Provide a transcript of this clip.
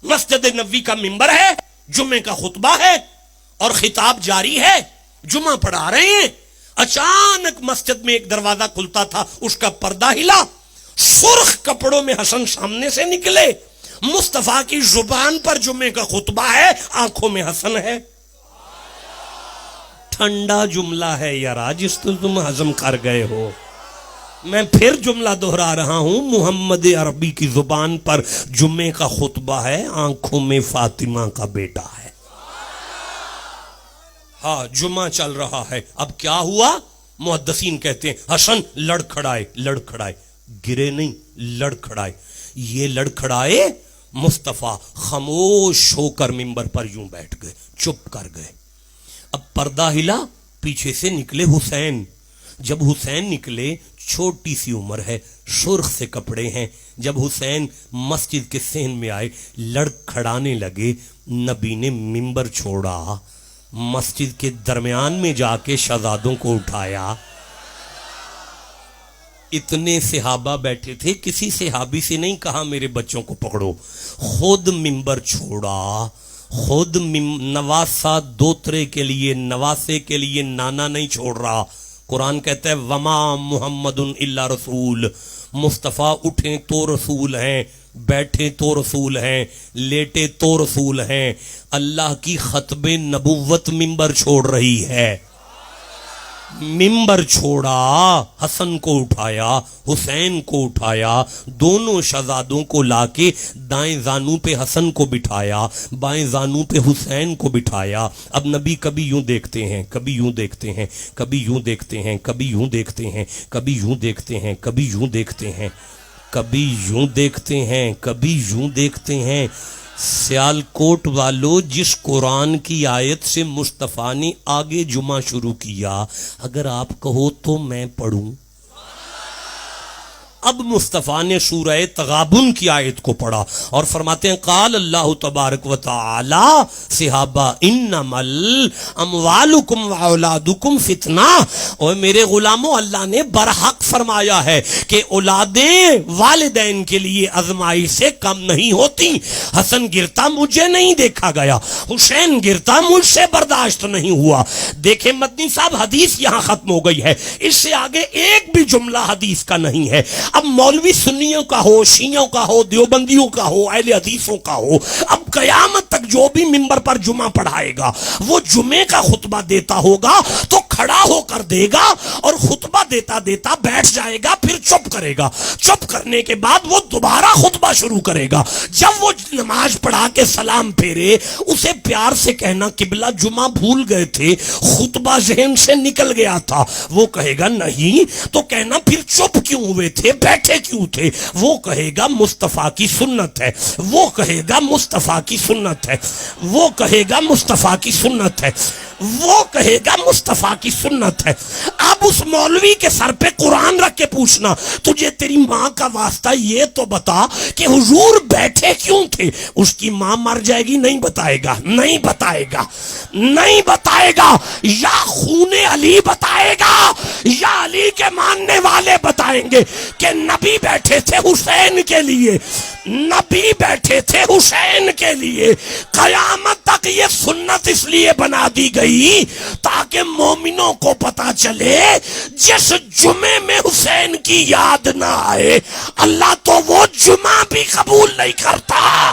مسجد نبوی کا ممبر ہے، جمعے کا خطبہ ہے اور خطاب جاری ہے، جمعہ پڑھا رہے ہیں. اچانک مسجد میں ایک دروازہ کھلتا تھا، اس کا پردہ ہلا، سرخ کپڑوں میں حسن سامنے سے نکلے. مصطفیٰ کی زبان پر جمعے کا خطبہ ہے، آنکھوں میں حسن ہے. ٹھنڈا جملہ ہے یارا جس تو تم ہضم کر گئے ہو. میں پھر جملہ دہرا رہا ہوں، محمد عربی کی زبان پر جمعے کا خطبہ ہے، آنکھوں میں فاطمہ کا بیٹا ہے. ہاں جمعہ چل رہا ہے. اب کیا ہوا؟ محدثین کہتے ہیں حسن لڑکھڑائے، گرے نہیں، لڑکھڑائے. یہ لڑکھڑائے، مصطفیٰ خاموش ہو کر ممبر پر یوں بیٹھ گئے، چپ کر گئے. اب پردہ ہلا، پیچھے سے نکلے حسین. جب حسین نکلے، چھوٹی سی عمر ہے، سرخ سے کپڑے ہیں. جب حسین مسجد کے صحن میں آئے، لڑکھڑانے لگے. نبی نے ممبر چھوڑا، مسجد کے درمیان میں جا کے شہزادوں کو اٹھایا. اتنے صحابہ بیٹھے تھے، کسی صحابی سے نہیں کہا میرے بچوں کو پکڑو. خود ممبر چھوڑا، خود نواسا دوترے کے لیے، نواسے کے لیے نانا نہیں چھوڑ رہا. قرآن کہتا ہے وما محمد الا رسول. مصطفیٰ اٹھیں تو رسول ہیں، بیٹھے تو رسول ہیں، لیٹے تو رسول ہیں. اللہ کی ختم نبوت ممبر چھوڑ رہی ہے. ممبر چھوڑا، حسن کو اٹھایا، حسین کو اٹھایا، دونوں شہزادوں کو لا کے دائیں زانو پہ حسن کو بٹھایا، بائیں زانو پہ حسین کو بٹھایا. اب نبی کبھی یوں دیکھتے ہیں، کبھی یوں دیکھتے ہیں، کبھی یوں دیکھتے ہیں، کبھی یوں دیکھتے ہیں، کبھی یوں دیکھتے ہیں، کبھی یوں دیکھتے ہیں، کبھی یوں دیکھتے ہیں، کبھی یوں دیکھتے ہیں. سیالکوٹ والو، جس قرآن کی آیت سے مصطفیٰ نے آگے جمعہ شروع کیا، اگر آپ کہو تو میں پڑھوں. اب مصطفیٰ نے سورہ تغابن کی آیت کو پڑھا اور فرماتے ہیں قال اللہ تبارک و تعالی صحابہ انما اموالکم واولادکم فتنہ. اور میرے غلاموں، اللہ نے برحق فرمایا ہے کہ اولادیں والدین کے لیے آزمائش سے کم نہیں ہوتی. حسن گرتا مجھے نہیں دیکھا گیا، حسین گرتا مجھ سے برداشت نہیں ہوا. دیکھیں مدنی صاحب، حدیث یہاں ختم ہو گئی ہے، اس سے آگے ایک بھی جملہ حدیث کا نہیں ہے. اب مولوی سنیوں کا ہو، شیعوں کا ہو، دیوبندیوں کا ہو، اہل حدیثوں کا ہو، اب قیامت تک جو بھی ممبر پر جمعہ پڑھائے گا وہ جمعے کا خطبہ دیتا ہوگا تو کھڑا ہو کر دے گا اور خطبہ دیتا دیتا بیٹھ جائے گا، پھر چپ کرے گا. چپ کرنے کے بعد وہ دوبارہ خطبہ شروع کرے گا. جب وہ نماز پڑھا کے سلام پھیرے، اسے پیار سے کہنا قبلہ جمعہ بھول گئے تھے، خطبہ ذہن سے نکل گیا تھا. وہ کہے گا نہیں، تو کہنا پھر چپ کیوں ہوئے تھے، بیٹھے کیوں تھے؟ وہ کہے گا مصطفیٰ کی سنت ہے، وہ کہے گا مصطفیٰ کی سنت ہے، وہ کہے گا مصطفیٰ کی سنت ہے، وہ کہے گا مصطفیٰ کی سنت ہے. اب اس مولوی کے سر پہ قرآن رکھ کے پوچھنا تجھے تیری ماں کا واسطہ یہ تو بتا کہ حضور بیٹھے کیوں تھے. اس کی ماں مر جائے گی، نہیں بتائے گا، نہیں بتائے گا، نہیں بتائے گا. یا خون علی بتائے گا یا علی کے ماننے والے بتائیں گے کہ نبی بیٹھے تھے حسین کے لیے، نبی بیٹھے تھے حسین کے لیے. قیامت تک یہ سنت اس لیے بنا دی گئی تاکہ مومنوں کو پتا چلے جس جمعے میں حسین کی یاد نہ آئے اللہ تو وہ جمعہ بھی قبول نہیں کرتا.